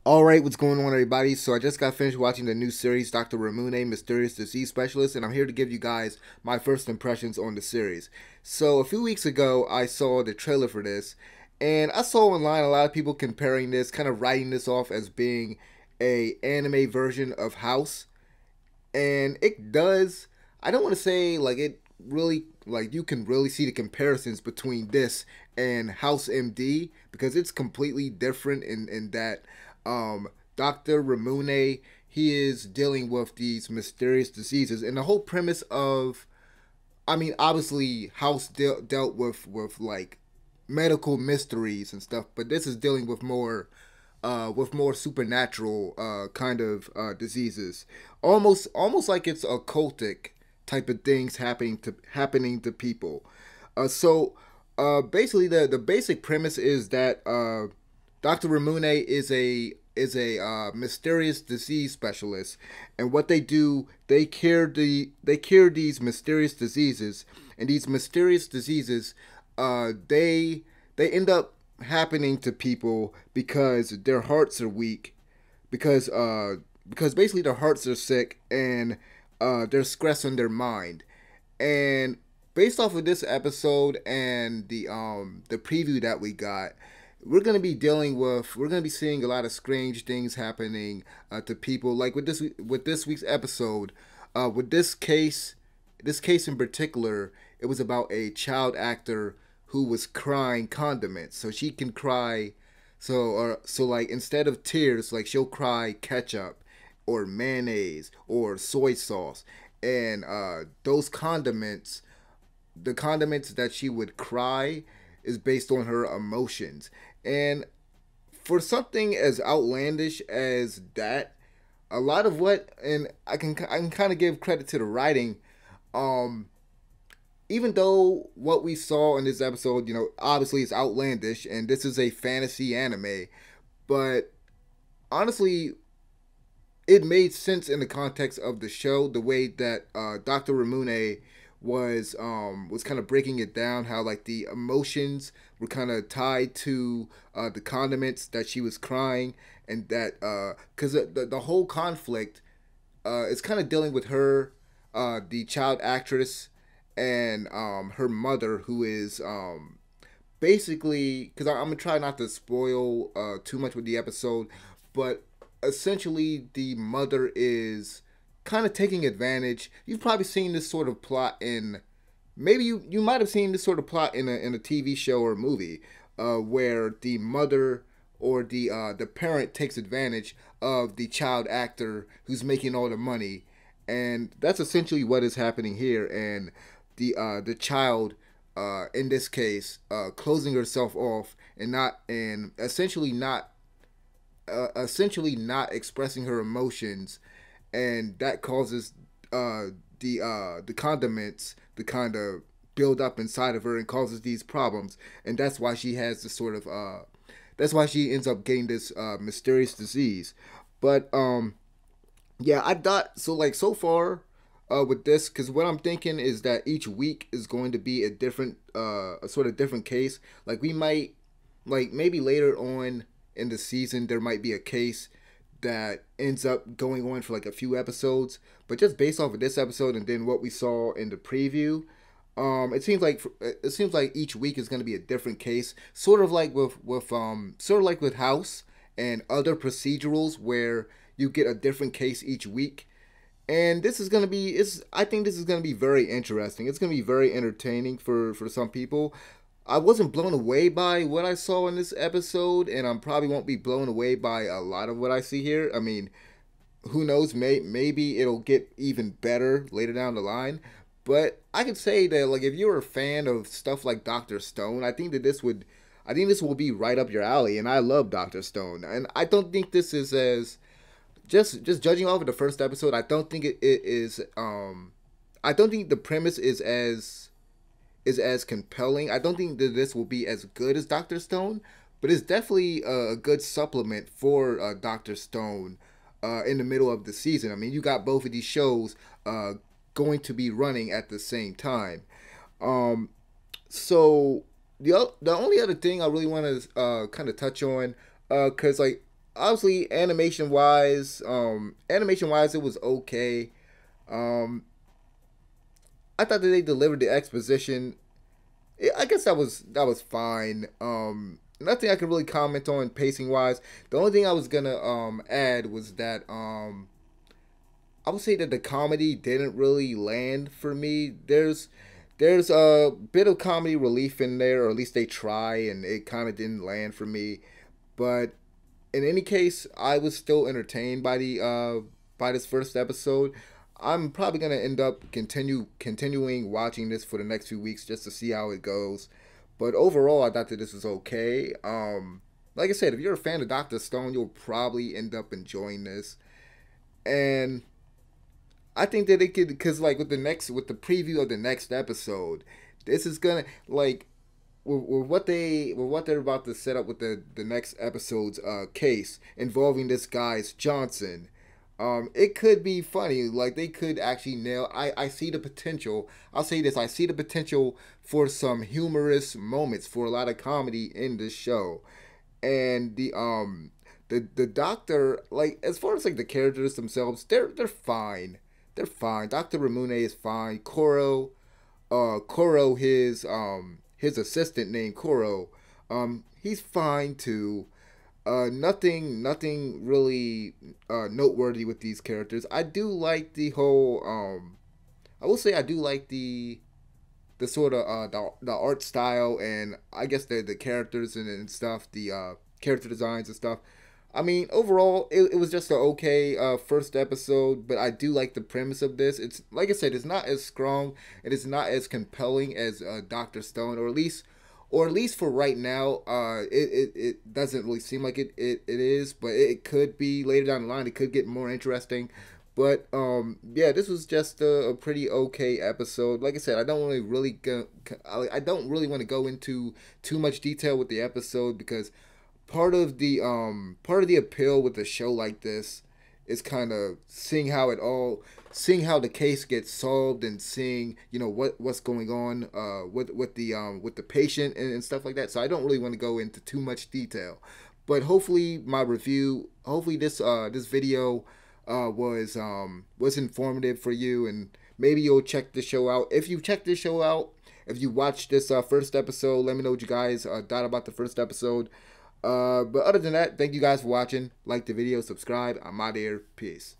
Alright, what's going on, everybody? So I just got finished watching the new series, Dr. Ramune, Mysterious Disease Specialist, and I'm here to give you guys my first impressions on the series. So a few weeks ago, I saw the trailer for this, and I saw online a lot of people comparing this, kind of writing this off as being a anime version of House, and it does. I don't want to say like it really, like you can really see the comparisons between this and House MD because it's completely different in that Dr. Ramune, he is dealing with these mysterious diseases, and the whole premise of, I mean, obviously House dealt with like medical mysteries and stuff, but this is dealing with more supernatural kind of diseases, almost like it's occultic type of things happening to people. Basically, the basic premise is that Dr. Ramune is a mysterious disease specialist, and what they do, they cure these mysterious diseases, and these mysterious diseases, they end up happening to people because their hearts are weak, because basically their hearts are sick, and there's stress on their mind. And based off of this episode and the preview that we got, we're gonna be seeing a lot of strange things happening to people. Like with this week's episode, with this case in particular, it was about a child actor who was crying condiments. So she can cry, so like instead of tears, like she'll cry ketchup or mayonnaise or soy sauce, and those condiments, the condiments that she would cry, is based on her emotions. And for something as outlandish as that, a lot of what, and I can kind of give credit to the writing. Um, Even though what we saw in this episode, you know, obviously it's outlandish, and this is a fantasy anime, but honestly, it made sense in the context of the show, the way that Dr. Ramune was kind of breaking it down, how like the emotions were kind of tied to the condiments that she was crying, and that because the whole conflict is kind of dealing with her, the child actress, and her mother, who is basically, because I'm gonna try not to spoil too much with the episode, but essentially the mother is kind of taking advantage. You've probably seen this sort of plot in, maybe you might have seen this sort of plot in a TV show or a movie, where the mother or the parent takes advantage of the child actor who's making all the money, and that's essentially what is happening here. And the child, in this case, closing herself off and not, and essentially not expressing her emotions, and that causes the condiments to kind of build up inside of her and causes these problems, and that's why she has this sort of that's why she ends up getting this mysterious disease. But yeah, I thought so. Like so far, with this, because what I'm thinking is that each week is going to be a different, a sort of different case. Like we might, like maybe later on in the season, there might be a case that ends up going on for like a few episodes. But just based off of this episode and then what we saw in the preview, it seems like each week is going to be a different case, sort of like sort of like with House and other procedurals where you get a different case each week. And this is gonna be, it's I think this is gonna be very interesting. It's gonna be very entertaining for some people. I wasn't blown away by what I saw in this episode, and I probably won't be blown away by a lot of what I see here. I mean, who knows? Maybe it'll get even better later down the line. But I could say that, like, if you're a fan of stuff like Doctor Stone, I think this will be right up your alley. And I love Doctor Stone, and I don't think this is as, just judging off of the first episode, I don't think it is. I don't think the premise is as compelling. I don't think that this will be as good as Doctor Stone, but it's definitely a good supplement for Doctor Stone in the middle of the season. I mean, you got both of these shows going to be running at the same time. Um, so the only other thing I really want to kind of touch on, because like Obviously, animation wise, it was okay. Um, I thought that they delivered the exposition. I guess that was fine. Nothing I could really comment on pacing wise. The only thing I was gonna add was that I would say that the comedy didn't really land for me. There's a bit of comedy relief in there, or at least they try, and it kind of didn't land for me. But in any case, I was still entertained by this first episode. I'm probably gonna end up continuing watching this for the next few weeks just to see how it goes. But overall, I thought that this was okay. Like I said, if you're a fan of Doctor Stone, you'll probably end up enjoying this. And I think that it could, because like with the preview of the next episode, this is gonna like with what they're about to set up with the next episode's case involving this guy's Johnson. It could be funny. Like they could actually nail. I see the potential. I'll say this. I see the potential for some humorous moments, for a lot of comedy in this show, and the doctor, like as far as like the characters themselves, they're fine. They're fine. Doctor Ramune is fine. Koro, his assistant named Koro, he's fine too. Nothing really noteworthy with these characters. I do like the whole. I will say I do like the sort of the art style, and I guess the characters and stuff, the character designs and stuff. I mean, overall, it was just an okay first episode, but I do like the premise of this. It's like I said, it's not as strong and it's not as compelling as Doctor Stone, or at least for right now. It doesn't really seem like it is, but it could be later down the line. It could get more interesting. But yeah, this was just a pretty okay episode. Like I said, I don't really want to go into too much detail with the episode because part of the appeal with a show like this is kind of seeing how the case gets solved and seeing what's going on with the patient and stuff like that. So I don't really want to go into too much detail, but hopefully this video was informative for you, and maybe you'll check the show out. If you check this show out, if you watch this first episode, let me know what you guys thought about the first episode. But other than that, thank you guys for watching. Like the video, subscribe. I'm out of here. Peace.